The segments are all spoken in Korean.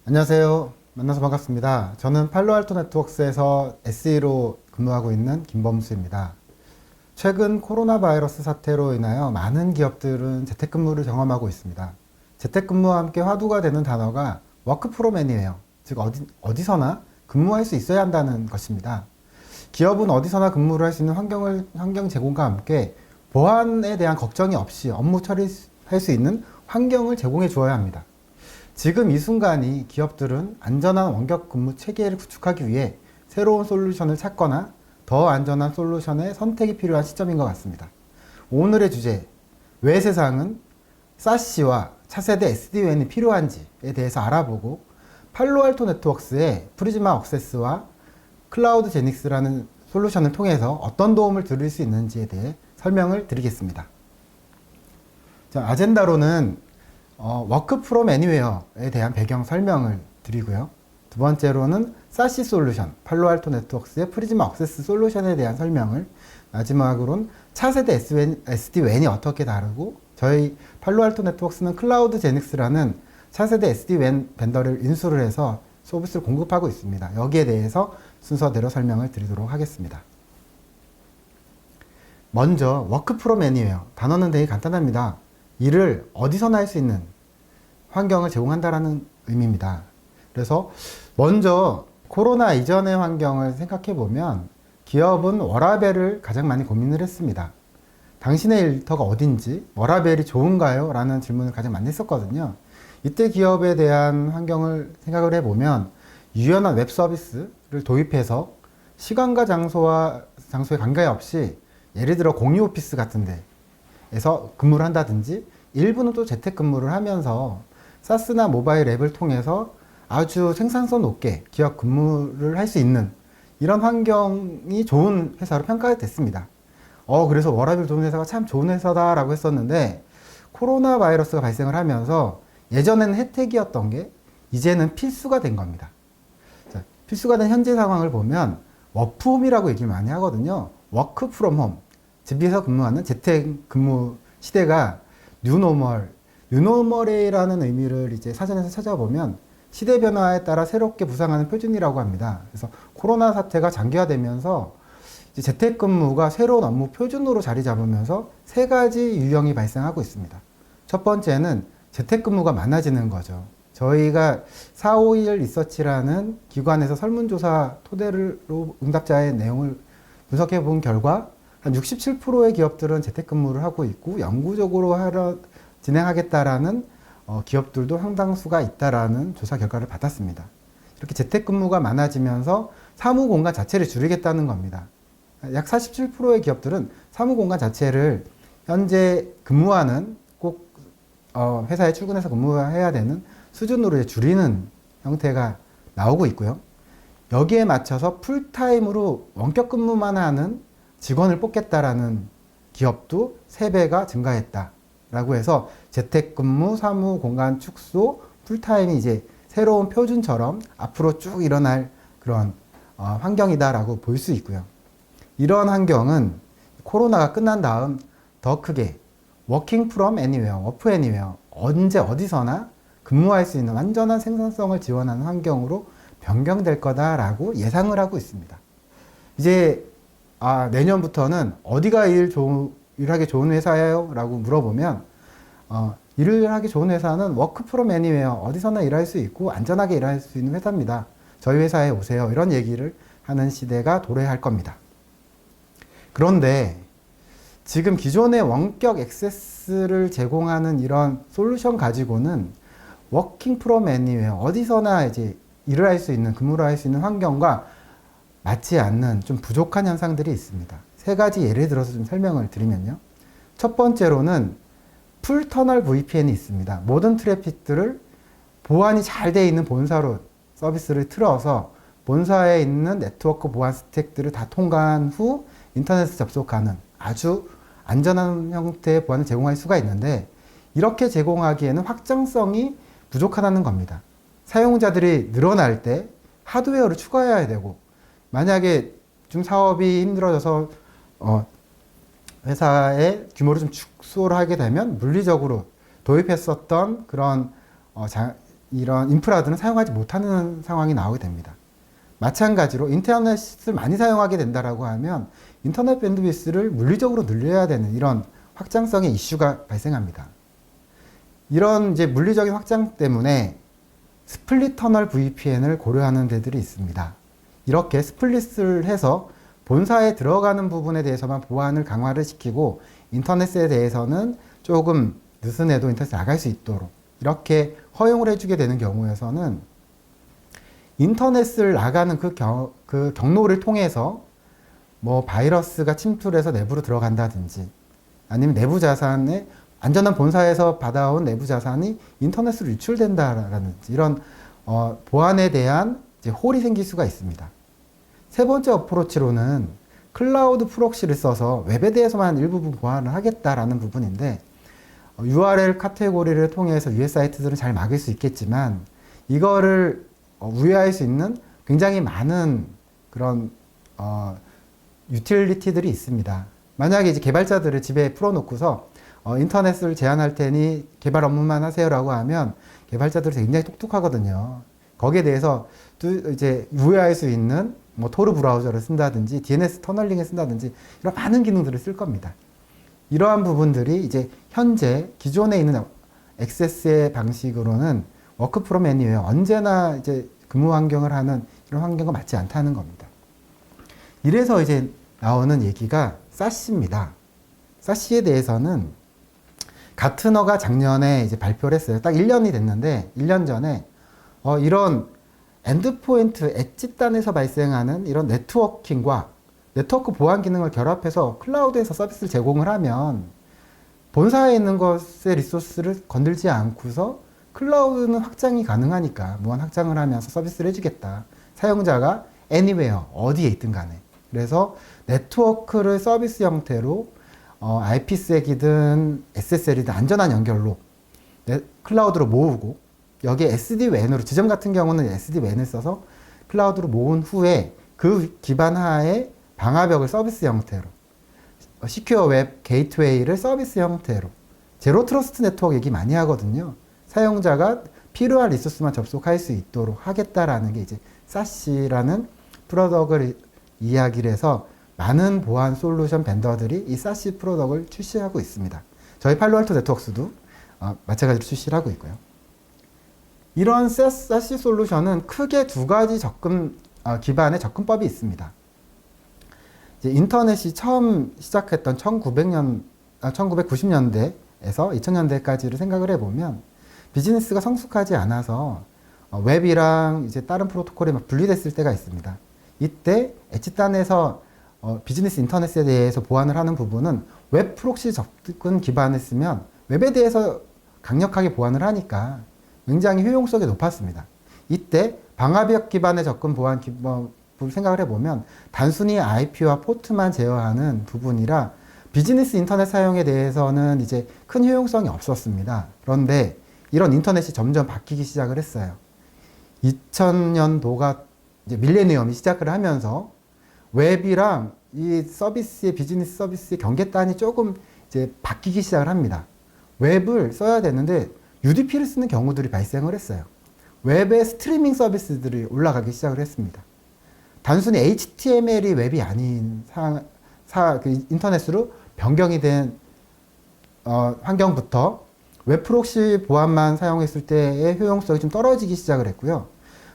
안녕하세요. 만나서 반갑습니다. 저는 팔로알토 네트워크스에서 SE로 근무하고 있는 김범수입니다. 최근 코로나 바이러스 사태로 인하여 많은 기업들은 재택근무를 경험하고 있습니다. 재택근무와 함께 화두가 되는 단어가 워크 프롬 애니웨어, 즉 어디서나 근무할 수 있어야 한다는 것입니다. 기업은 어디서나 근무를 할 수 있는 환경 제공과 함께 보안에 대한 걱정이 없이 업무 처리할 수 있는 환경을 제공해 주어야 합니다. 지금 이 순간이 기업들은 안전한 원격 근무 체계를 구축하기 위해 새로운 솔루션을 찾거나 더 안전한 솔루션의 선택이 필요한 시점인 것 같습니다. 오늘의 주제, 왜 세상은 사시와 차세대 SD-WAN이 필요한지에 대해서 알아보고 팔로알토 네트워크스의 프리즈마 억세스와 클라우드 제닉스라는 솔루션을 통해서 어떤 도움을 드릴 수 있는지에 대해 설명을 드리겠습니다. 자, 아젠다로는 워크 프롬 애니웨어에 대한 배경 설명을 드리고요. 두 번째로는 사시 솔루션, 팔로알토 네트워크스의 프리즈마 억세스 솔루션에 대한 설명을, 마지막으로는 차세대 SD-WAN이 어떻게 다르고 저희 팔로알토 네트워크스는 클라우드 제닉스라는 차세대 SD-WAN 벤더를 인수를 해서 서비스를 공급하고 있습니다. 여기에 대해서 순서대로 설명을 드리도록 하겠습니다. 먼저 워크 프롬 애니웨어, 단어는 되게 간단합니다. 일을 어디서나 할 수 있는 환경을 제공한다라는 의미입니다. 그래서 먼저 코로나 이전의 환경을 생각해 보면 기업은 워라밸을 가장 많이 고민을 했습니다. 당신의 일터가 어딘지, 워라밸이 좋은가요? 라는 질문을 가장 많이 했었거든요. 이때 기업에 대한 환경을 생각을 해보면 유연한 웹 서비스를 도입해서 시간과 장소에 관계없이 예를 들어 공유 오피스 같은 데에서 근무를 한다든지 일부는 또 재택근무를 하면서 사스나 모바일 앱을 통해서 아주 생산성 높게 기업 근무를 할 수 있는 이런 환경이 좋은 회사로 평가가 됐습니다. 그래서 워라밸 좋은 회사가 참 좋은 회사다라고 했었는데 코로나 바이러스가 발생을 하면서 예전에는 혜택이었던 게 이제는 필수가 된 겁니다. 자, 필수가 된 현재 상황을 보면 워크홈이라고 얘기를 많이 하거든요. 워크 프롬 홈, 집에서 근무하는 재택근무 시대가 뉴노멀이라는 의미를 이제 사전에서 찾아보면 시대 변화에 따라 새롭게 부상하는 표준이라고 합니다. 그래서 코로나 사태가 장기화되면서 이제 재택근무가 새로운 업무 표준으로 자리 잡으면서 세 가지 유형이 발생하고 있습니다. 첫 번째는 재택근무가 많아지는 거죠. 저희가 451 리서치라는 기관에서 설문조사 토대로 응답자의 내용을 분석해 본 결과 한 67%의 기업들은 재택근무를 하고 있고 영구적으로 진행하겠다라는 기업들도 상당수가 있다라는 조사 결과를 받았습니다. 이렇게 재택근무가 많아지면서 사무공간 자체를 줄이겠다는 겁니다. 약 47%의 기업들은 사무공간 자체를 현재 근무하는 꼭 회사에 출근해서 근무해야 되는 수준으로 이제 줄이는 형태가 나오고 있고요. 여기에 맞춰서 풀타임으로 원격 근무만 하는 직원을 뽑겠다라는 기업도 3배가 증가했다라고 해서 재택근무, 사무공간 축소, 풀타임이 이제 새로운 표준처럼 앞으로 쭉 일어날 그런 환경이다라고 볼 수 있고요. 이런 환경은 코로나가 끝난 다음 더 크게 워킹 프롬 애니웨어, 워프 애니웨어, 언제 어디서나 근무할 수 있는 완전한 생산성을 지원하는 환경으로 변경될 거다라고 예상을 하고 있습니다. 이제 내년부터는 어디가 일하기 좋은 회사예요? 라고 물어보면 일을 하기 좋은 회사는 워크 프롬 애니웨어, 어디서나 일할 수 있고 안전하게 일할 수 있는 회사입니다. 저희 회사에 오세요. 이런 얘기를 하는 시대가 도래할 겁니다. 그런데 지금 기존의 원격 액세스를 제공하는 이런 솔루션 가지고는 워킹 프롬 애니웨어, 어디서나 이제 일을 할 수 있는, 근무를 할 수 있는 환경과 맞지 않는 좀 부족한 현상들이 있습니다. 3가지 예를 들어서 좀 설명을 드리면요. 첫 번째로는 풀터널 VPN이 있습니다. 모든 트래픽들을 보안이 잘 되어 있는 본사로 서비스를 틀어서 본사에 있는 네트워크 보안 스택들을 다 통과한 후 인터넷에 접속하는 아주 안전한 형태의 보안을 제공할 수가 있는데 이렇게 제공하기에는 확장성이 부족하다는 겁니다. 사용자들이 늘어날 때 하드웨어를 추가해야 되고 만약에 좀 사업이 힘들어져서 회사의 규모를 좀 축소를 하게 되면 물리적으로 도입했었던 그런 이런 인프라들은 사용하지 못하는 상황이 나오게 됩니다. 마찬가지로 인터넷을 많이 사용하게 된다라고 하면 인터넷 밴드위스를 물리적으로 늘려야 되는 이런 확장성의 이슈가 발생합니다. 이런 이제 물리적인 확장 때문에 스플릿 터널 VPN을 고려하는 데들이 있습니다. 이렇게 스플릿을 해서 본사에 들어가는 부분에 대해서만 보안을 강화를 시키고 인터넷에 대해서는 조금 느슨해도 인터넷에 나갈 수 있도록 이렇게 허용을 해주게 되는 경우에서는 인터넷을 나가는 그 경로를 통해서 뭐 바이러스가 침투해서 내부로 들어간다든지 아니면 내부 자산에 안전한 본사에서 받아온 내부 자산이 인터넷으로 유출된다라든지 이런 보안에 대한 이제 홀이 생길 수가 있습니다. 세 번째 어프로치로는 클라우드 프록시를 써서 웹에 대해서만 일부분 보안을 하겠다라는 부분인데 URL 카테고리를 통해서 유해 사이트들은 잘 막을 수 있겠지만 이거를 우회할 수 있는 굉장히 많은 그런 유틸리티들이 있습니다. 만약에 이제 개발자들을 집에 풀어놓고서 인터넷을 제한할 테니 개발 업무만 하세요라고 하면 개발자들이 굉장히 똑똑하거든요. 거기에 대해서 또 이제 우회할 수 있는 뭐 토르 브라우저를 쓴다든지 DNS 터널링을 쓴다든지 이런 많은 기능들을 쓸 겁니다. 이러한 부분들이 이제 현재 기존에 있는 액세스의 방식으로는 워크 프롬 애니웨어 언제나 이제 근무 환경을 하는 이런 환경과 맞지 않다는 겁니다. 이래서 이제 나오는 얘기가 사시입니다. 사시에 대해서는 가트너가 작년에 이제 발표를 했어요. 딱 1년이 됐는데 1년 전에 이런 엔드포인트 엣지단에서 발생하는 이런 네트워킹과 네트워크 보안 기능을 결합해서 클라우드에서 서비스를 제공을 하면 본사에 있는 것의 리소스를 건들지 않고서 클라우드는 확장이 가능하니까 무한 확장을 하면서 서비스를 해주겠다. 사용자가 anywhere 어디에 있든 간에. 그래서 네트워크를 서비스 형태로 IPsek이든 SSL이든 안전한 연결로 클라우드로 모으고 여기에 SD-WAN으로 지점 같은 경우는 SD-WAN을 써서 클라우드로 모은 후에 그 기반 하에 방화벽을 서비스 형태로 시큐어 웹 게이트웨이를 서비스 형태로 제로 트러스트 네트워크 얘기 많이 하거든요. 사용자가 필요한 리소스만 접속할 수 있도록 하겠다라는 게 이제 SAS라는 프로덕트를 이야기를 해서 많은 보안 솔루션 벤더들이 이 SASE 프로덕트를 출시하고 있습니다. 저희 팔로알토 네트워크스도 마찬가지로 출시를 하고 있고요. 이런 SASE 솔루션은 크게 두 가지 기반의 접근법이 있습니다. 이제 인터넷이 처음 시작했던 1990년대에서 2000년대까지를 생각을 해보면 비즈니스가 성숙하지 않아서 웹이랑 이제 다른 프로토콜이 막 분리됐을 때가 있습니다. 이때 엣지단에서 비즈니스 인터넷에 대해서 보안을 하는 부분은 웹 프록시 접근 기반을 쓰면 웹에 대해서 강력하게 보안을 하니까 굉장히 효용성이 높았습니다. 이때 방화벽 기반의 접근 보안 기법을 생각을 해보면 단순히 IP와 포트만 제어하는 부분이라 비즈니스 인터넷 사용에 대해서는 이제 큰 효용성이 없었습니다. 그런데 이런 인터넷이 점점 바뀌기 시작을 했어요. 2000년도가 이제 밀레니엄이 시작을 하면서 웹이랑 이 서비스의 비즈니스 서비스의 경계단이 조금 이제 바뀌기 시작을 합니다. 웹을 써야 되는데 UDP를 쓰는 경우들이 발생을 했어요. 웹의 스트리밍 서비스들이 올라가기 시작을 했습니다. 단순히 HTML이 웹이 아닌 그 인터넷으로 변경이 된 환경부터 웹 프록시 보안만 사용했을 때의 효용성이 좀 떨어지기 시작을 했고요.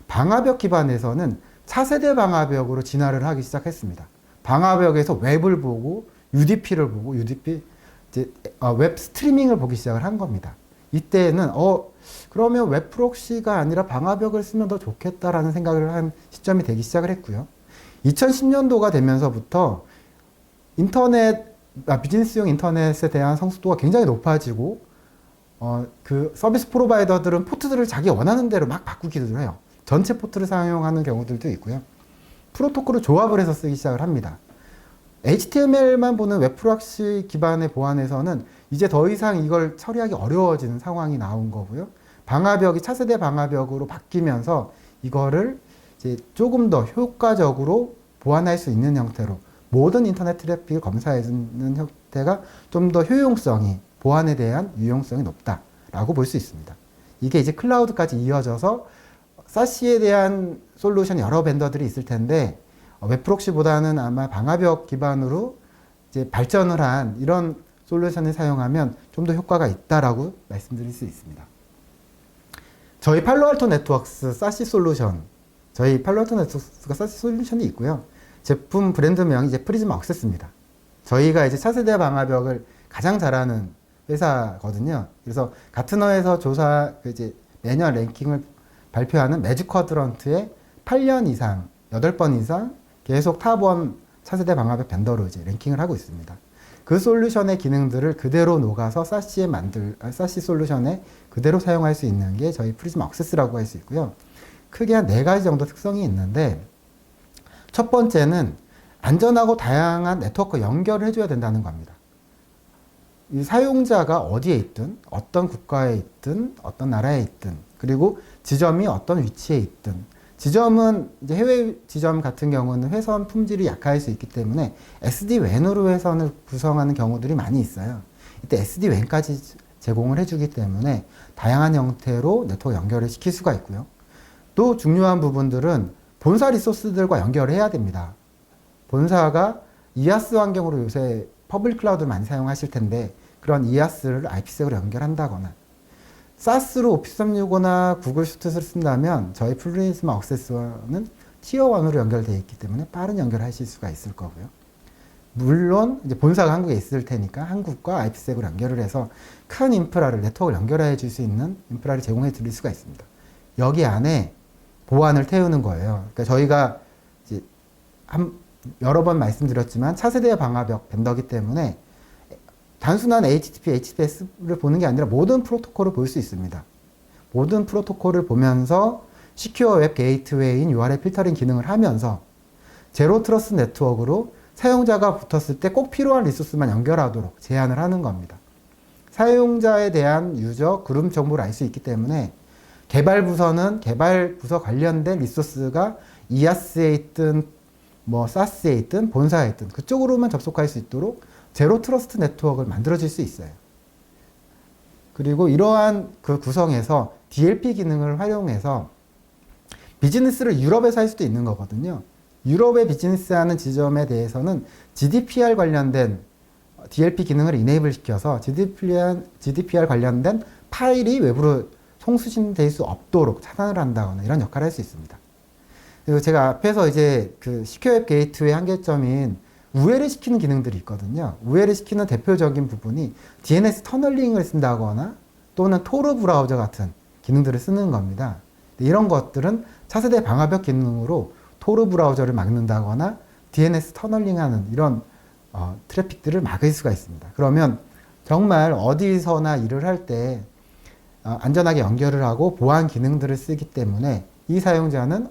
방화벽 기반에서는 차세대 방화벽으로 진화를 하기 시작했습니다. 방화벽에서 웹을 보고 UDP를 보고 UDP 이제 웹 스트리밍을 보기 시작을 한 겁니다. 이때는 그러면 웹 프록시가 아니라 방화벽을 쓰면 더 좋겠다라는 생각을 한 시점이 되기 시작을 했고요. 2010년도가 되면서부터 비즈니스용 인터넷에 대한 성숙도가 굉장히 높아지고 그 서비스 프로바이더들은 포트들을 자기 원하는 대로 막 바꾸기도 해요. 전체 포트를 사용하는 경우들도 있고요. 프로토콜을 조합을 해서 쓰기 시작을 합니다. HTML만 보는 웹 프록시 기반의 보안에서는 이제 더 이상 이걸 처리하기 어려워지는 상황이 나온 거고요. 방화벽이 차세대 방화벽으로 바뀌면서 이거를 이제 조금 더 효과적으로 보완할 수 있는 형태로 모든 인터넷 트래픽을 검사해주는 형태가 좀 더 효용성이 보안에 대한 유용성이 높다라고 볼 수 있습니다. 이게 이제 클라우드까지 이어져서 사시에 대한 솔루션 여러 벤더들이 있을 텐데 웹프록시보다는 아마 방화벽 기반으로 이제 발전을 한 이런 솔루션을 사용하면 좀 더 효과가 있다라고 말씀드릴 수 있습니다. 저희 팔로알토 네트워크스 사시 솔루션, 저희 팔로알토 네트워크스가 사시 솔루션이 있고요. 제품 브랜드명이 이제 프리즘 억세스입니다. 저희가 이제 차세대 방화벽을 가장 잘하는 회사거든요. 그래서 가트너에서 이제 매년 랭킹을 발표하는 매직 쿼드런트에 8년 이상, 8번 이상 계속 탑1 차세대 방화벽 벤더로 이제 랭킹을 하고 있습니다. 그 솔루션의 기능들을 그대로 녹아서 사시 솔루션에 그대로 사용할 수 있는 게 저희 프리즘 억세스라고 할 수 있고요. 크게 한 4가지 정도 특성이 있는데, 첫 번째는 안전하고 다양한 네트워크 연결을 해줘야 된다는 겁니다. 이 사용자가 어디에 있든, 어떤 국가에 있든, 어떤 나라에 있든, 그리고 지점이 어떤 위치에 있든, 지점은 이제 해외 지점 같은 경우는 회선 품질이 약할 수 있기 때문에 SD-WAN으로 회선을 구성하는 경우들이 많이 있어요. 이때 SD-WAN까지 제공을 해주기 때문에 다양한 형태로 네트워크 연결을 시킬 수가 있고요. 또 중요한 부분들은 본사 리소스들과 연결을 해야 됩니다. 본사가 이아스 환경으로 요새 퍼블릭 클라우드를 많이 사용하실 텐데 그런 이아스를 IPsek으로 연결한다거나 사스로 오피스 365나 구글 슈트를 쓴다면 저희 프리즘 억세스는 티어1으로 연결되어 있기 때문에 빠른 연결을 하실 수가 있을 거고요. 물론 이제 본사가 한국에 있을 테니까 한국과 IPsek으로 연결을 해서 큰 인프라를 네트워크를 연결해 줄 수 있는 인프라를 제공해 드릴 수가 있습니다. 여기 안에 보안을 태우는 거예요. 그러니까 저희가 이제 여러 번 말씀드렸지만 차세대 방화벽 벤더기 때문에 단순한 HTTP, HTTPS를 보는 게 아니라 모든 프로토콜을 볼 수 있습니다. 모든 프로토콜을 보면서 시큐어 웹 게이트웨이인 URL 필터링 기능을 하면서 제로 트러스트 네트워크로 사용자가 붙었을 때 꼭 필요한 리소스만 연결하도록 제한을 하는 겁니다. 사용자에 대한 유저, 그룹 정보를 알 수 있기 때문에 개발 부서는 개발 부서 관련된 리소스가 이아스에 있든 사스에 있든 본사에 있든 그쪽으로만 접속할 수 있도록 제로 트러스트 네트워크를 만들어질 수 있어요. 그리고 이러한 그 구성에서 DLP 기능을 활용해서 비즈니스를 유럽에서 할 수도 있는 거거든요. 유럽의 비즈니스 하는 지점에 대해서는 GDPR 관련된 DLP 기능을 이네이블 시켜서 GDPR 관련된 파일이 외부로 송수신될 수 없도록 차단을 한다거나 이런 역할을 할 수 있습니다. 그리고 제가 앞에서 이제 그 시큐어 웹 게이트웨이 한계점인 우회를 시키는 기능들이 있거든요. 우회를 시키는 대표적인 부분이 DNS 터널링을 쓴다거나 또는 토르 브라우저 같은 기능들을 쓰는 겁니다. 이런 것들은 차세대 방화벽 기능으로 토르 브라우저를 막는다거나 DNS 터널링하는 이런 트래픽들을 막을 수가 있습니다. 그러면 정말 어디서나 일을 할 때 안전하게 연결을 하고 보안 기능들을 쓰기 때문에 이 사용자는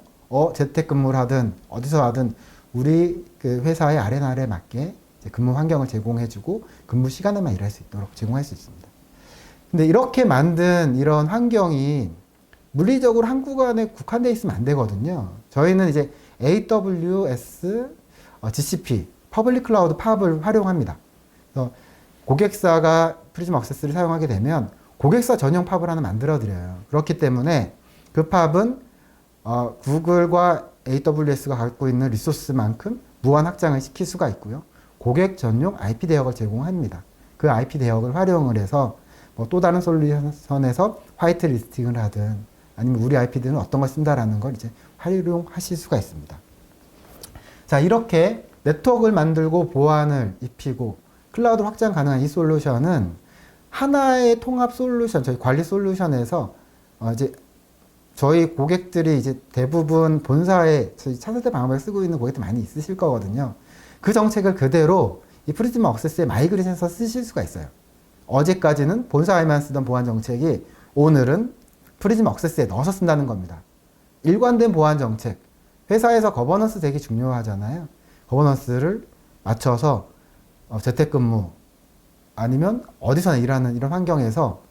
재택근무를 하든 어디서 하든 우리 그 회사의 R&R에 맞게 근무 환경을 제공해주고 근무 시간에만 일할 수 있도록 제공할 수 있습니다. 근데 이렇게 만든 이런 환경이 물리적으로 한국 안에 국한되어 있으면 안 되거든요. 저희는 이제 AWS, GCP, 퍼블릭 클라우드 팝을 활용합니다. 그래서 고객사가 프리즘 억세스를 사용하게 되면 고객사 전용 팝을 하나 만들어 드려요. 그렇기 때문에 그 팝은 구글과 AWS가 갖고 있는 리소스만큼 무한 확장을 시킬 수가 있고요. 고객 전용 IP 대역을 제공합니다. 그 IP 대역을 활용을 해서 또 다른 솔루션에서 화이트 리스팅을 하든 아니면 우리 IP들은 어떤 걸 쓴다라는 걸 이제 활용하실 수가 있습니다. 자, 이렇게 네트워크를 만들고 보안을 입히고 클라우드 확장 가능한 이 솔루션은 하나의 통합 솔루션, 저희 관리 솔루션에서 이제 저희 고객들이 이제 대부분 본사에 저희 차세대 방화벽을 쓰고 있는 고객들 많이 있으실 거거든요. 그 정책을 그대로 이 프리즘 억세스에 마이그레이션해서 쓰실 수가 있어요. 어제까지는 본사에만 쓰던 보안 정책이 오늘은 프리즘 억세스에 넣어서 쓴다는 겁니다. 일관된 보안 정책, 회사에서 거버넌스 되게 중요하잖아요. 거버넌스를 맞춰서 재택근무 아니면 어디서나 일하는 이런 환경에서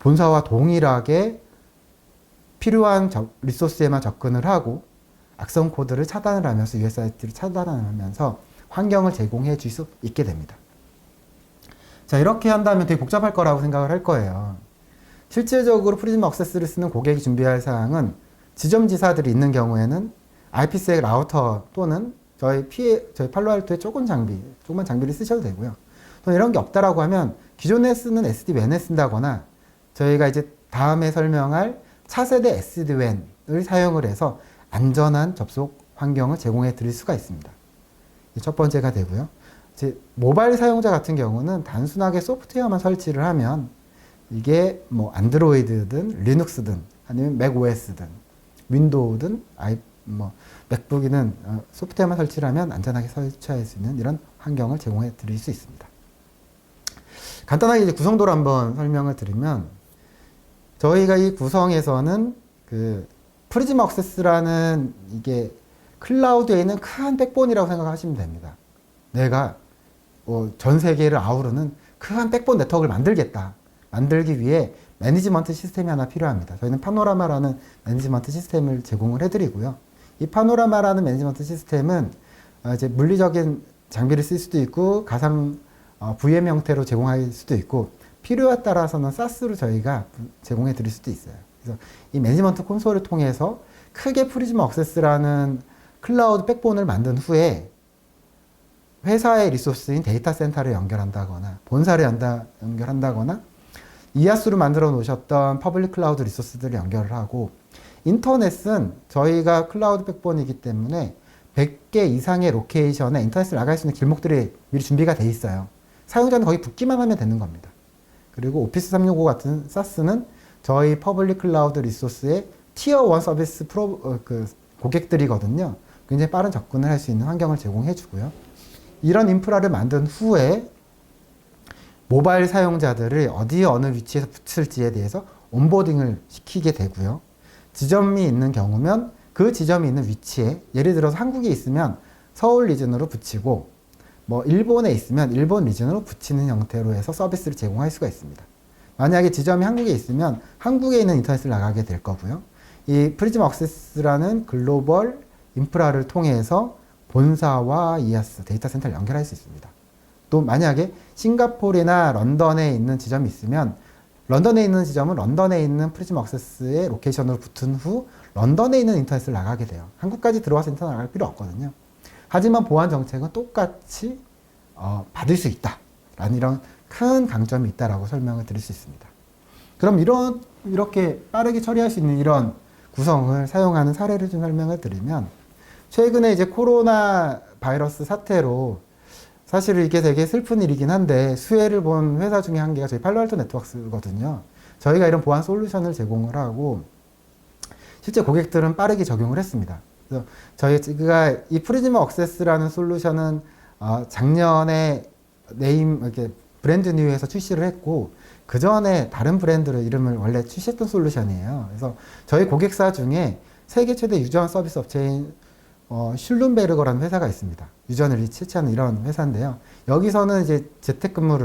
본사와 동일하게 필요한 리소스에만 접근을 하고 악성 코드를 차단을 하면서 USIT를 차단하면서 환경을 제공해 줄 수 있게 됩니다. 자, 이렇게 한다면 되게 복잡할 거라고 생각을 할 거예요. 실질적으로 프리즘 액세스를 쓰는 고객이 준비할 사항은 지점지사들이 있는 경우에는 IPsec 라우터 또는 저희 팔로알토의 조그만 장비를 쓰셔도 되고요. 또 이런 게 없다라고 하면 기존에 쓰는 SD-WAN을 쓴다거나 저희가 이제 다음에 설명할 차세대 SD-WAN을 사용을 해서 안전한 접속 환경을 제공해 드릴 수가 있습니다. 첫 번째가 되고요. 이제 모바일 사용자 같은 경우는 단순하게 소프트웨어만 설치를 하면 이게 뭐 안드로이드든 리눅스든 아니면 맥OS든 윈도우든 맥북이든 소프트웨어만 설치를 하면 안전하게 설치할 수 있는 이런 환경을 제공해 드릴 수 있습니다. 간단하게 이제 구성도를 한번 설명을 드리면 저희가 이 구성에서는 그 프리즘 액세스라는 이게 클라우드에 있는 큰 백본이라고 생각하시면 됩니다. 내가 전 세계를 아우르는 큰 백본 네트워크를 만들기 위해 매니지먼트 시스템이 하나 필요합니다. 저희는 파노라마라는 매니지먼트 시스템을 제공을 해드리고요. 이 파노라마라는 매니지먼트 시스템은 이제 물리적인 장비를 쓸 수도 있고 가상 VM 형태로 제공할 수도 있고 필요에 따라서는 SaaS로 저희가 제공해 드릴 수도 있어요. 그래서 이 매니지먼트 콘솔을 통해서 크게 프리즘 액세스라는 클라우드 백본을 만든 후에 회사의 리소스인 데이터 센터를 연결한다거나 본사를 연결한다거나 이아스로 만들어 놓으셨던 퍼블릭 클라우드 리소스들을 연결을 하고 인터넷은 저희가 클라우드 백본이기 때문에 100개 이상의 로케이션에 인터넷을 나갈 수 있는 길목들이 미리 준비가 돼 있어요. 사용자는 거기 붙기만 하면 되는 겁니다. 그리고 오피스 365 같은 SaaS는 저희 퍼블릭 클라우드 리소스의 티어 1 서비스 고객들이거든요. 굉장히 빠른 접근을 할 수 있는 환경을 제공해 주고요. 이런 인프라를 만든 후에 모바일 사용자들을 어느 위치에서 붙일지에 대해서 온보딩을 시키게 되고요. 지점이 있는 경우면 그 지점이 있는 위치에 예를 들어서 한국에 있으면 서울 리전으로 붙이고 뭐 일본에 있으면 일본 리전으로 붙이는 형태로 해서 서비스를 제공할 수가 있습니다. 만약에 지점이 한국에 있으면 한국에 있는 인터넷을 나가게 될 거고요. 이 프리즘 액세스라는 글로벌 인프라를 통해서 본사와 이아스 데이터 센터를 연결할 수 있습니다. 또 만약에 싱가포르나 런던에 있는 지점이 있으면 런던에 있는 지점은 런던에 있는 프리즘 액세스의 로케이션으로 붙은 후 런던에 있는 인터넷을 나가게 돼요. 한국까지 들어와서 인터넷 나갈 필요 없거든요. 하지만 보안 정책은 똑같이 받을 수 있다라는 이런 큰 강점이 있다라고 설명을 드릴 수 있습니다. 그럼 이렇게 빠르게 처리할 수 있는 이런 구성을 사용하는 사례를 좀 설명을 드리면 최근에 이제 코로나 바이러스 사태로 사실 이게 되게 슬픈 일이긴 한데 수혜를 본 회사 중에 한 개가 저희 팔로알토 네트워크스거든요. 저희가 이런 보안 솔루션을 제공을 하고 실제 고객들은 빠르게 적용을 했습니다. 그래서 저희가 이 프리즘 액세스라는 솔루션은 작년에 이렇게 브랜드 뉴에서 출시를 했고 그 전에 다른 브랜드로 이름을 원래 출시했던 솔루션이에요. 그래서 저희 고객사 중에 세계 최대 유전 서비스 업체인 슐룸베르거라는 회사가 있습니다. 유전을 채취하는 이런 회사인데요. 여기서는 이제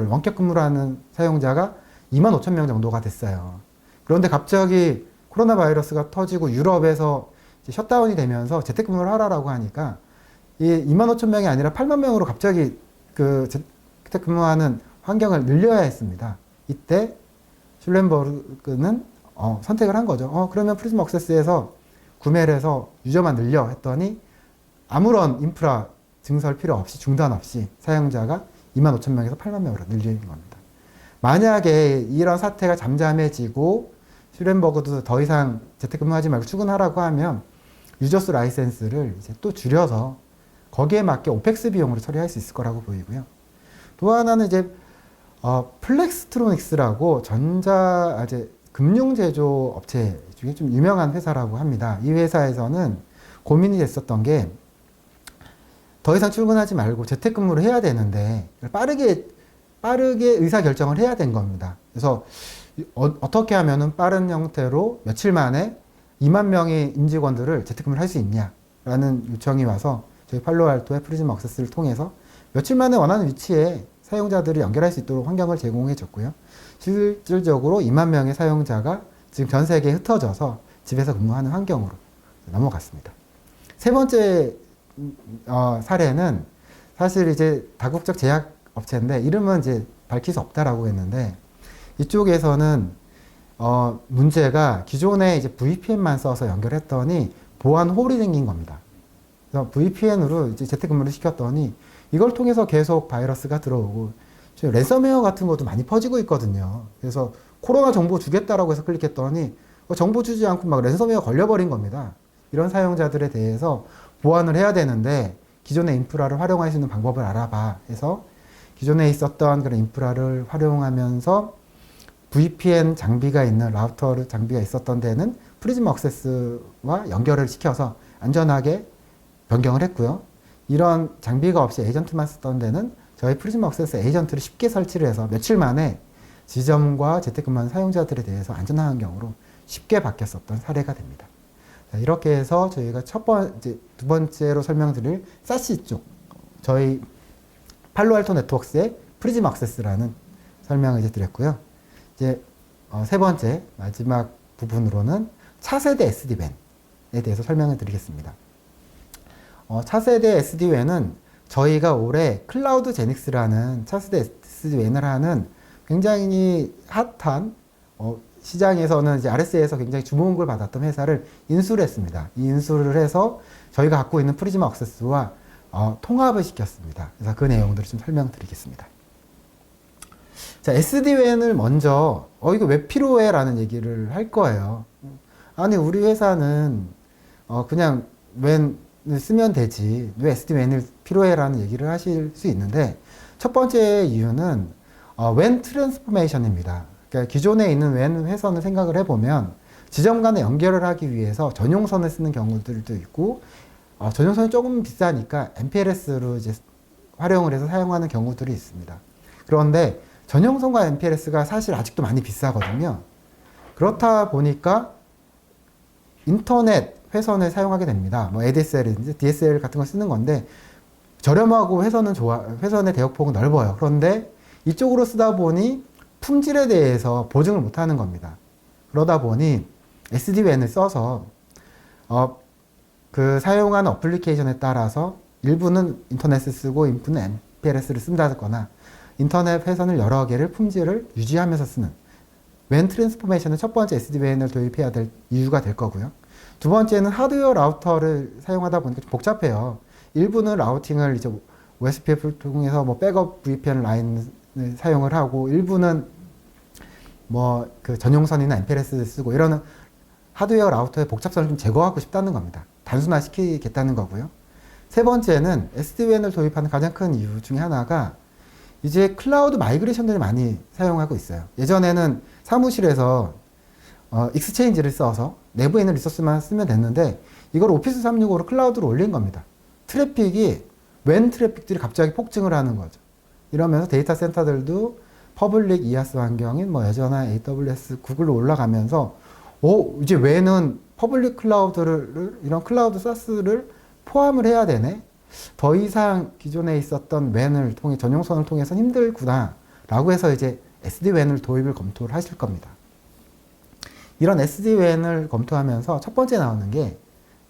원격 근무를 하는 사용자가 25,000명 정도가 됐어요. 그런데 갑자기 코로나 바이러스가 터지고 유럽에서 셧다운이 되면서 재택근무를 하라라고 하니까 이 25,000명이 아니라 8만 명으로 갑자기 그 재택근무하는 환경을 늘려야 했습니다. 이때 슐렘버그는 선택을 한 거죠. 그러면 프리즘 액세스에서 구매를 해서 유저만 늘려 했더니 아무런 인프라 증설 필요 없이 중단 없이 사용자가 25,000명에서 8만 명으로 늘리는 겁니다. 만약에 이런 사태가 잠잠해지고 슐렘버그도 더 이상 재택근무하지 말고 출근하라고 하면 유저수 라이센스를 이제 또 줄여서 거기에 맞게 오펙스 비용으로 처리할 수 있을 거라고 보이고요. 또 하나는 이제 플렉스트로닉스라고 금융 제조 업체 중에 좀 유명한 회사라고 합니다. 이 회사에서는 고민이 됐었던 게 더 이상 출근하지 말고 재택근무를 해야 되는데 빠르게 의사결정을 해야 된 겁니다. 그래서 어떻게 하면은 빠른 형태로 며칠 만에 2만 명의 임직원들을 재택근무를 할 수 있냐라는 요청이 와서 저희 팔로알토의 프리즘 액세스를 통해서 며칠 만에 원하는 위치에 사용자들이 연결할 수 있도록 환경을 제공해 줬고요. 실질적으로 2만 명의 사용자가 지금 전 세계에 흩어져서 집에서 근무하는 환경으로 넘어갔습니다. 세 번째 사례는 사실 이제 다국적 제약 업체인데 이름은 이제 밝힐 수 없다라고 했는데 이쪽에서는 문제가 기존에 이제 VPN만 써서 연결했더니 보안 홀이 생긴 겁니다. 그래서 VPN으로 이제 재택근무를 시켰더니 이걸 통해서 계속 바이러스가 들어오고 랜섬웨어 같은 것도 많이 퍼지고 있거든요. 그래서 코로나 정보 주겠다라고 해서 클릭했더니 정보 주지 않고 막 랜섬웨어 걸려버린 겁니다. 이런 사용자들에 대해서 보완을 해야 되는데 기존의 인프라를 활용할 수 있는 방법을 알아봐 해서 기존에 있었던 그런 인프라를 활용하면서 VPN 장비가 있는 라우터 장비가 있었던 데는 프리즘 액세스와 연결을 시켜서 안전하게 변경을 했고요. 이런 장비가 없이 에이전트만 쓰던 데는 저희 프리즘 액세스 에이전트를 쉽게 설치를 해서 며칠 만에 지점과 재택근무하는 사용자들에 대해서 안전한 환경으로 쉽게 바뀌었었던 사례가 됩니다. 자, 이렇게 해서 저희가 두 번째로 설명드릴 사시 쪽, 저희 팔로알토 네트워크스의 프리즘 액세스라는 설명을 이제 드렸고요. 이제 세 번째 마지막 부분으로는 차세대 SD-WAN에 대해서 설명을 드리겠습니다. 차세대 SD-WAN은 저희가 올해 클라우드 제닉스라는 차세대 SD-WAN을 하는 굉장히 핫한 시장에서는 이제 RSA에서 굉장히 주목을 받았던 회사를 인수를 했습니다. 이 인수를 해서 저희가 갖고 있는 프리즘 액세스와 통합을 시켰습니다. 그래서 그 내용들을 좀 설명드리겠습니다. 자, SD-WAN을 먼저 이거 왜 필요해? 라는 얘기를 할 거예요. 아니, 우리 회사는 그냥 WAN을 쓰면 되지. 왜 SD-WAN을 필요해? 라는 얘기를 하실 수 있는데 첫 번째 이유는 WAN 트랜스포메이션입니다. 그러니까 기존에 있는 WAN 회선을 생각을 해보면 지점 간에 연결을 하기 위해서 전용선을 쓰는 경우들도 있고 전용선이 조금 비싸니까 MPLS로 이제 활용을 해서 사용하는 경우들이 있습니다. 그런데 전용선과 MPLS가 사실 아직도 많이 비싸거든요. 그렇다 보니까 인터넷 회선을 사용하게 됩니다. 뭐 ADSL이든지 DSL 같은 걸 쓰는 건데 저렴하고 회선의 대역폭은 넓어요. 그런데 이쪽으로 쓰다 보니 품질에 대해서 보증을 못 하는 겁니다. 그러다 보니 SD-WAN을 써서 그 사용하는 어플리케이션에 따라서 일부는 인터넷을 쓰고 일부는 MPLS를 쓴다거나 인터넷 회선을 여러 개를 품질을 유지하면서 쓰는 WAN 트랜스포메이션은 첫 번째 SD-WAN을 도입해야 될 이유가 될 거고요. 두 번째는 하드웨어 라우터를 사용하다 보니까 좀 복잡해요. 일부는 라우팅을 이제 OSPF를 통해서 뭐 백업 VPN 라인을 사용을 하고 일부는 뭐 그 전용선이나 MPLS를 쓰고 이러는 하드웨어 라우터의 복잡성을 좀 제거하고 싶다는 겁니다. 단순화시키겠다는 거고요. 세 번째는 SD-WAN을 도입하는 가장 큰 이유 중에 하나가 이제 클라우드 마이그레이션들을 많이 사용하고 있어요. 예전에는 사무실에서 익스체인지를 써서 내부에 있는 리소스만 쓰면 됐는데 이걸 오피스 365로 클라우드로 올린 겁니다. 트래픽이 WAN 트래픽들이 갑자기 폭증을 하는 거죠. 이러면서 데이터 센터들도 퍼블릭 이아스 환경인 뭐 예전에 AWS, 구글로 올라가면서 이제 WAN은 퍼블릭 클라우드를 이런 클라우드 사스를 포함을 해야 되네. 더 이상 기존에 있었던 WAN을 통해 전용선을 통해서 힘들구나 라고 해서 이제 SD-WAN을 도입을 검토를 하실 겁니다. 이런 SD-WAN을 검토하면서 첫 번째 나오는 게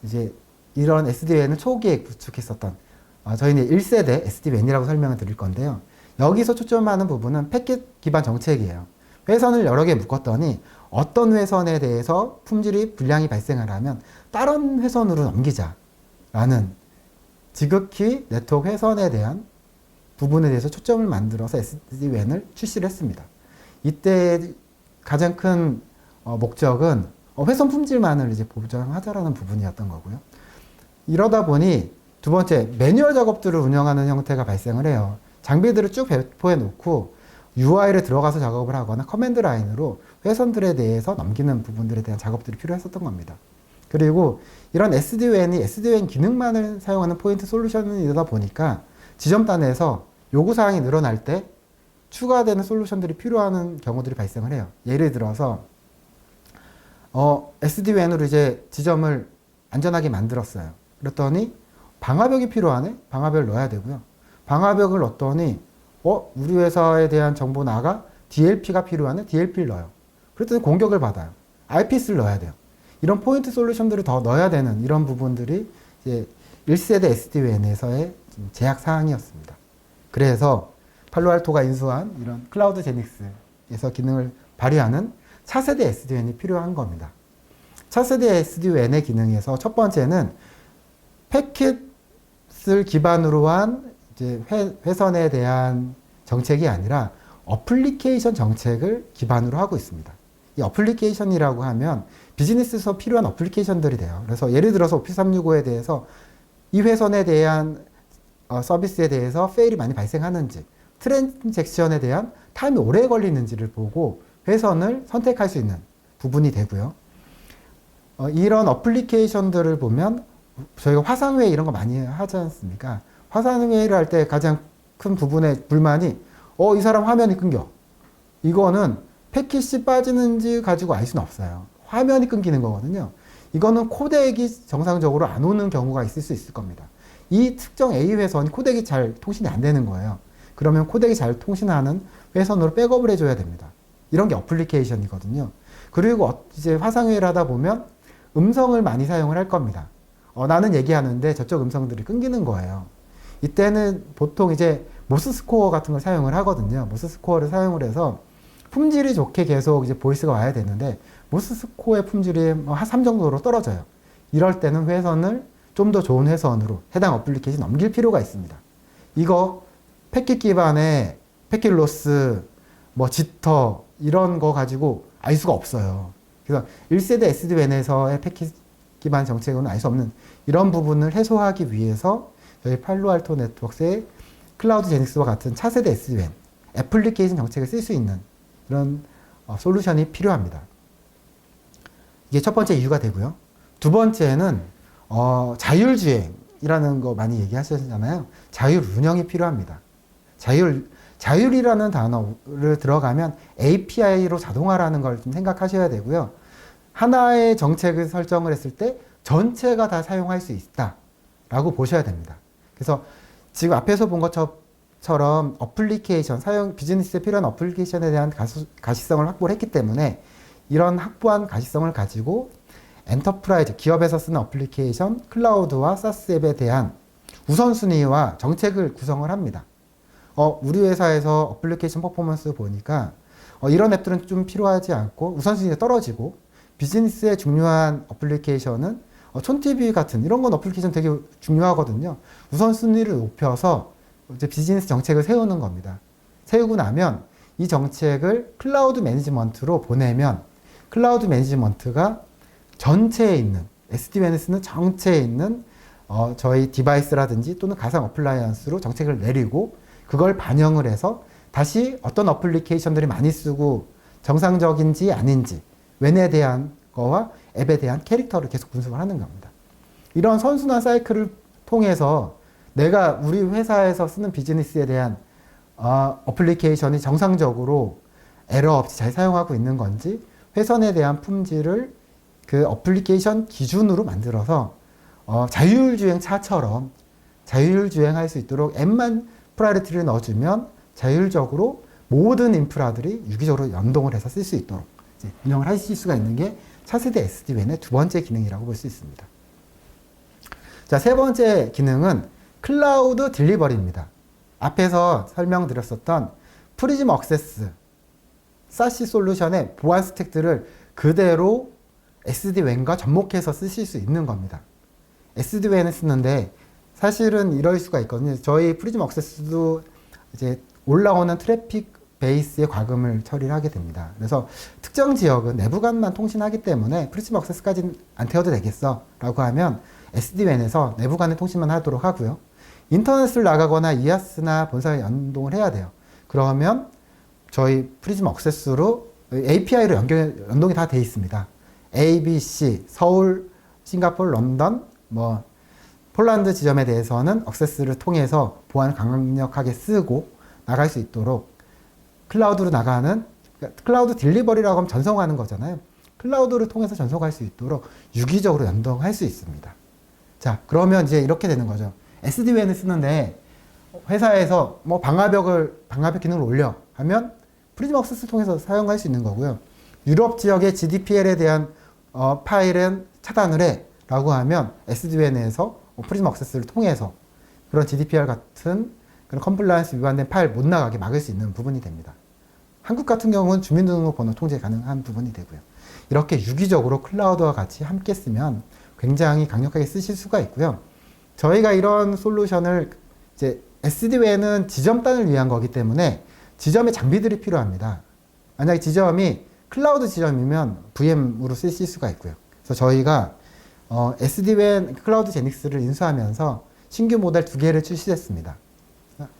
이제 이런 SD-WAN을 초기에 구축했었던 저희는 1세대 SD-WAN이라고 설명을 드릴 건데요. 여기서 초점하는 부분은 패킷 기반 정책이에요. 회선을 여러 개 묶었더니 어떤 회선에 대해서 품질이 불량이 발생을 하면 다른 회선으로 넘기자라는 지극히 네트워크 회선에 대한 부분에 대해서 초점을 만들어서 SD-WAN을 출시를 했습니다. 이때 가장 큰 목적은 회선 품질만을 이제 보장하자라는 부분이었던 거고요. 이러다 보니 두 번째, 매뉴얼 작업들을 운영하는 형태가 발생을 해요. 장비들을 쭉 배포해 놓고 UI를 들어가서 작업을 하거나 커맨드 라인으로 회선들에 대해서 넘기는 부분들에 대한 작업들이 필요했었던 겁니다. 그리고 이런 SD-WAN이 SD-WAN 기능만을 사용하는 포인트 솔루션이다 보니까 지점단에서 요구사항이 늘어날 때 추가되는 솔루션들이 필요한 경우들이 발생을 해요. 예를 들어서 SD-WAN으로 이제 지점을 안전하게 만들었어요. 그랬더니 방화벽이 필요하네? 방화벽을 넣어야 되고요. 방화벽을 넣었더니 우리 회사에 대한 정보나가 DLP가 필요하네? DLP를 넣어요. 그랬더니 공격을 받아요. IPS를 넣어야 돼요. 이런 포인트 솔루션들을 더 넣어야 되는 이런 부분들이 이제 1세대 SD-WAN에서의 제약 사항이었습니다. 그래서 팔로알토가 인수한 이런 클라우드 제닉스에서 기능을 발휘하는 차세대 SD-WAN이 필요한 겁니다. 차세대 SD-WAN의 기능에서 첫 번째는 패킷을 기반으로 한 이제 회선에 대한 정책이 아니라 어플리케이션 정책을 기반으로 하고 있습니다. 이 어플리케이션이라고 하면 비즈니스에서 필요한 어플리케이션들이 돼요. 그래서 예를 들어서 오피스 365에 대해서 이 회선에 대한 서비스에 대해서 페일이 많이 발생하는지, 트랜잭션에 대한 타임이 오래 걸리는지를 보고 회선을 선택할 수 있는 부분이 되고요. 이런 어플리케이션들을 보면 저희가 화상회의 이런 거 많이 하지 않습니까? 화상회의를 할 때 가장 큰 부분의 불만이 이 사람 화면이 끊겨. 이거는 패킷이 빠지는지 가지고 알 수는 없어요. 화면이 끊기는 거거든요. 이거는 코덱이 정상적으로 안 오는 경우가 있을 수 있을 겁니다. 이 특정 A 회선이 코덱이 잘 통신이 안 되는 거예요. 그러면 코덱이 잘 통신하는 회선으로 백업을 해줘야 됩니다. 이런 게 어플리케이션이거든요. 그리고 이제 화상회의를 하다 보면 음성을 많이 사용을 할 겁니다. 나는 얘기하는데 저쪽 음성들이 끊기는 거예요. 이때는 보통 이제 모스 스코어 같은 걸 사용을 하거든요. 모스 스코어를 사용을 해서 품질이 좋게 계속 이제 보이스가 와야 되는데 모스 스코어의 품질이 한 3 정도로 떨어져요. 이럴 때는 회선을 좀 더 좋은 회선으로 해당 어플리케이션 넘길 필요가 있습니다. 이거 패킷 기반의 패킷 로스, 지터 이런 거 가지고 알 수가 없어요. 그래서 1세대 SD-WAN에서의 패킷 기반 정책으로는 알 수 없는 이런 부분을 해소하기 위해서 저희 팔로알토 네트워크의 클라우드 제닉스와 같은 차세대 SD-WAN 애플리케이션 정책을 쓸 수 있는 이런 솔루션이 필요합니다. 이게 첫 번째 이유가 되고요. 두 번째는 자율주행이라는 거 많이 얘기하셨잖아요. 자율 운영이 필요합니다. 자율이라는 단어를 들어가면 API로 자동화라는 걸 좀 생각하셔야 되고요. 하나의 정책을 설정을 했을 때 전체가 다 사용할 수 있다라고 보셔야 됩니다. 그래서 지금 앞에서 본 것처럼 비즈니스에 필요한 어플리케이션에 대한 가시성을 확보를 했기 때문에 이런 확보한 가시성을 가지고 엔터프라이즈, 기업에서 쓰는 어플리케이션, 클라우드와 사스 앱에 대한 우선순위와 정책을 구성을 합니다. 우리 회사에서 어플리케이션 퍼포먼스 보니까 이런 앱들은 좀 필요하지 않고 우선순위가 떨어지고 비즈니스에 중요한 어플리케이션은 촌TV 같은 이런 건 어플리케이션 되게 중요하거든요. 우선순위를 높여서 이제 비즈니스 정책을 세우는 겁니다. 세우고 나면 이 정책을 클라우드 매니지먼트로 보내면 클라우드 매니지먼트가 전체에 있는 SD-WAN에 쓰는 전체에 있는 저희 디바이스라든지 또는 가상 어플라이언스로 정책을 내리고 그걸 반영을 해서 다시 어떤 어플리케이션들이 많이 쓰고 정상적인지 아닌지 웬에 대한 거와 앱에 대한 캐릭터를 계속 분석을 하는 겁니다. 이런 선순환 사이클을 통해서 내가 우리 회사에서 쓰는 비즈니스에 대한 어플리케이션이 정상적으로 에러 없이 잘 사용하고 있는 건지 회선에 대한 품질을 그 어플리케이션 기준으로 만들어서 자율주행차처럼 자율주행할 수 있도록 앱만 프라이어리티를 넣어주면 자율적으로 모든 인프라들이 유기적으로 연동을 해서 쓸 수 있도록 운영을 하실 수가 있는 게 차세대 SD-WAN의 두 번째 기능이라고 볼 수 있습니다. 자, 세 번째 기능은 클라우드 딜리버리입니다. 앞에서 설명드렸었던 프리즘 억세스, 사시 솔루션의 보안 스택들을 그대로 SD-WAN과 접목해서 쓰실 수 있는 겁니다. SD-WAN을 쓰는데 사실은 이럴 수가 있거든요. 저희 프리즘 억세스도 이제 올라오는 트래픽 베이스의 과금을 처리를 하게 됩니다. 그래서 특정 지역은 내부간만 통신하기 때문에 프리즘 억세스까지는 안 태워도 되겠어 라고 하면 SD-WAN에서 내부간의 통신만 하도록 하고요. 인터넷을 나가거나 이아스나 본사에 연동을 해야 돼요. 그러면 저희 프리즘 억세스로 API로 연동이 다 돼 있습니다. A, B, C, 서울, 싱가포르, 런던, 폴란드 지점에 대해서는 억세스를 통해서 보안을 강력하게 쓰고 나갈 수 있도록 클라우드로 나가는, 클라우드 딜리버리라고 하면 전송하는 거잖아요. 클라우드를 통해서 전송할 수 있도록 유기적으로 연동할 수 있습니다. 자, 그러면 이제 이렇게 되는 거죠. SD-WAN을 쓰는데 회사에서 방화벽 기능을 올려 하면 프리즘 억세스를 통해서 사용할 수 있는 거고요. 유럽 지역의 GDPL에 대한 파일은 차단을 해 라고 하면 SD-WAN에서 프리즘 억세스를 통해서 그런 GDPR 같은 그런 컴플라이언스 위반된 파일 못 나가게 막을 수 있는 부분이 됩니다. 한국 같은 경우는 주민등록번호 통제 가능한 부분이 되고요. 이렇게 유기적으로 클라우드와 같이 함께 쓰면 굉장히 강력하게 쓰실 수가 있고요. 저희가 이런 솔루션을 이제 SD-WAN은 지점단을 위한 거기 때문에 지점에 장비들이 필요합니다. 만약에 지점이 클라우드 지점이면 VM으로 쓰실 수가 있고요. 그래서 저희가 SD-WAN 클라우드 제닉스를 인수하면서 신규 모델 2개를 출시했습니다.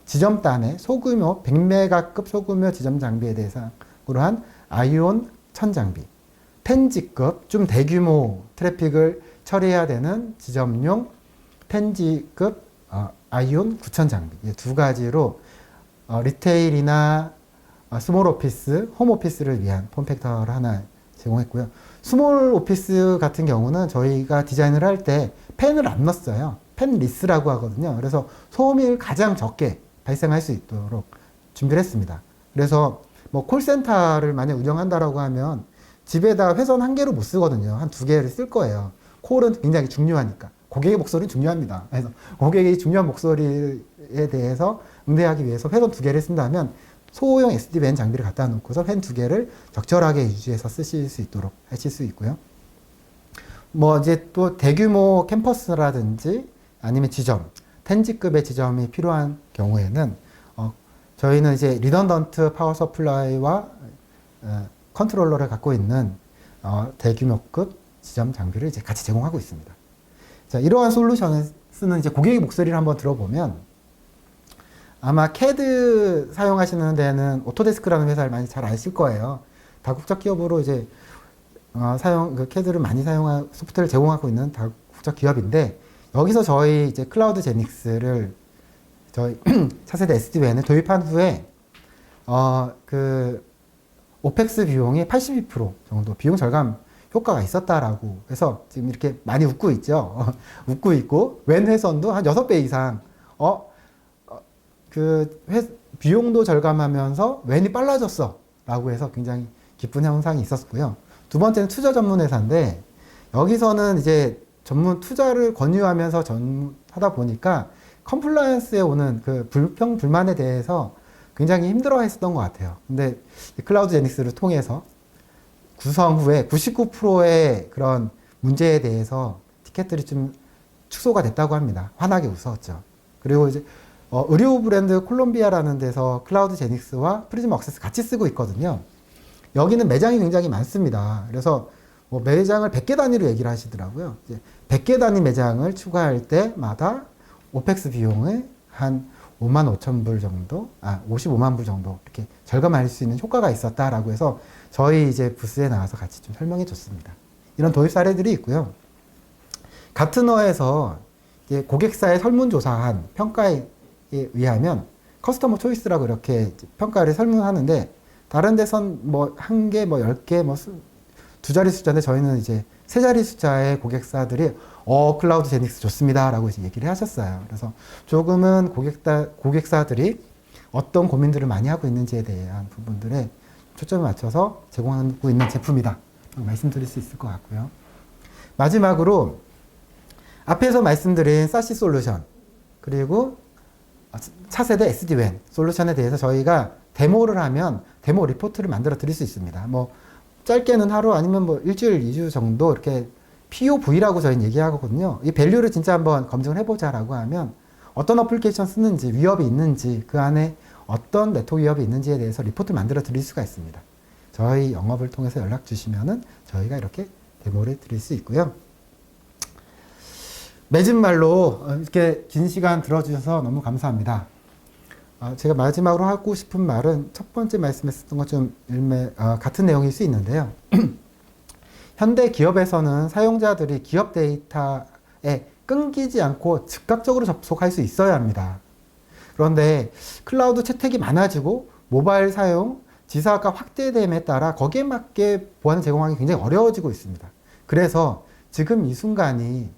지점단에 소규모 100메가급 소규모 지점 장비에 대상으로 한 아이온 1000 장비, 10G급 좀 대규모 트래픽을 처리해야 되는 지점용 10G급 아이온 9000 장비, 이 두 가지로 리테일이나 스몰 오피스, 홈 오피스를 위한 폼팩터를 하나 제공했고요. 스몰 오피스 같은 경우는 저희가 디자인을 할 때 팬을 안 넣었어요. 팬리스라고 하거든요. 그래서 소음이 가장 적게 발생할 수 있도록 준비를 했습니다. 그래서 뭐 콜센터를 만약 운영한다라고 하면 집에다 회선 한 개로 못 쓰거든요. 한 두 개를 쓸 거예요. 콜은 굉장히 중요하니까. 고객의 목소리는 중요합니다. 그래서 고객의 중요한 목소리에 대해서 응대하기 위해서 회선 두 개를 쓴다면 소형 SD-WAN 장비를 갖다 놓고서 팬 두 개를 적절하게 유지해서 쓰실 수 있도록 하실 수 있고요. 뭐 이제 또 대규모 캠퍼스라든지 아니면 지점, 10G급의 지점이 필요한 경우에는 저희는 이제 리던던트 파워 서플라이와 컨트롤러를 갖고 있는 대규모급 지점 장비를 이제 같이 제공하고 있습니다. 자, 이러한 솔루션을 쓰는 이제 고객의 목소리를 한번 들어보면 아마 CAD 사용하시는 데는 오토데스크라는 회사를 많이 잘 아실 거예요. 다국적 기업으로 이제 CAD를 많이 사용한 소프트웨어를 제공하고 있는 다국적 기업인데 여기서 저희 이제 클라우드 제닉스를 저희 차세대 SD-WAN을 도입한 후에 그 오펙스 비용이 82% 정도 비용 절감 효과가 있었다라고 해서 지금 이렇게 많이 웃고 있죠. 웃고 있고 웬 회선도 한 6배 이상 비용도 절감하면서 웬이 빨라졌어 라고 해서 굉장히 기쁜 현상이 있었고요. 두 번째는 투자 전문 회사인데 여기서는 이제 전문 투자를 권유하면서 하다 보니까 컴플라이언스에 오는 그 불평 불만에 대해서 굉장히 힘들어 했었던 것 같아요. 근데 클라우드 제닉스를 통해서 구성 후에 99%의 그런 문제에 대해서 티켓들이 좀 축소가 됐다고 합니다. 환하게 웃었죠. 그리고 이제 의료 브랜드 콜롬비아라는 데서 클라우드 제닉스와 프리즘 억세스 같이 쓰고 있거든요. 여기는 매장이 굉장히 많습니다. 그래서 뭐 매장을 100개 단위로 얘기를 하시더라고요. 이제 100개 단위 매장을 추가할 때마다 오펙스 비용을 한 5만 5천 불 정도, 55만 불 정도 이렇게 절감할 수 있는 효과가 있었다라고 해서 저희 이제 부스에 나와서 같이 좀 설명해 줬습니다. 이런 도입 사례들이 있고요. 가트너에서 고객사의 설문조사한 평가에 의하면 커스터머 초이스라고 이렇게 평가를 설문하는데 다른 데선 뭐 1개, 뭐 10개, 뭐 두 자리 숫자인데 저희는 이제 세 자리 숫자의 고객사들이 클라우드 제닉스 좋습니다 라고 이제 얘기를 하셨어요. 그래서 조금은 고객사들이 어떤 고민들을 많이 하고 있는지에 대한 부분들에 초점을 맞춰서 제공하고 있는 제품이다 말씀드릴 수 있을 것 같고요. 마지막으로 앞에서 말씀드린 사시 솔루션 그리고 차세대 SD-WAN 솔루션에 대해서 저희가 데모를 하면 데모 리포트를 만들어 드릴 수 있습니다. 뭐 짧게는 하루 아니면 뭐 일주일, 2주 정도 이렇게 POV라고 저희는 얘기하거든요. 이 밸류를 진짜 한번 검증을 해보자라고 하면 어떤 어플리케이션 쓰는지, 위협이 있는지, 그 안에 어떤 네트워크 위협이 있는지에 대해서 리포트를 만들어 드릴 수가 있습니다. 저희 영업을 통해서 연락 주시면은 저희가 이렇게 데모를 드릴 수 있고요. 맺은 말로 이렇게 긴 시간 들어주셔서 너무 감사합니다. 제가 마지막으로 하고 싶은 말은 첫 번째 말씀했었던 것좀 같은 내용일 수 있는데요. 현대 기업에서는 사용자들이 기업 데이터에 끊기지 않고 즉각적으로 접속할 수 있어야 합니다. 그런데 클라우드 채택이 많아지고 모바일 사용, 지사가 확대됨에 따라 거기에 맞게 보안을 제공하기 굉장히 어려워지고 있습니다. 그래서 지금 이 순간이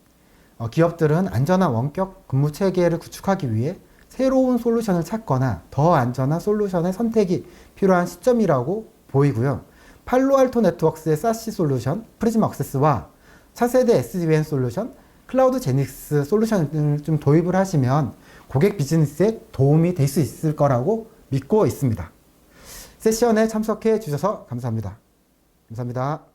기업들은 안전한 원격 근무 체계를 구축하기 위해 새로운 솔루션을 찾거나 더 안전한 솔루션의 선택이 필요한 시점이라고 보이고요. 팔로알토 네트워크스의 사시 솔루션, 프리즘 억세스와 차세대 SD-WAN 솔루션, 클라우드 제닉스 솔루션을 좀 도입을 하시면 고객 비즈니스에 도움이 될 수 있을 거라고 믿고 있습니다. 세션에 참석해 주셔서 감사합니다. 감사합니다.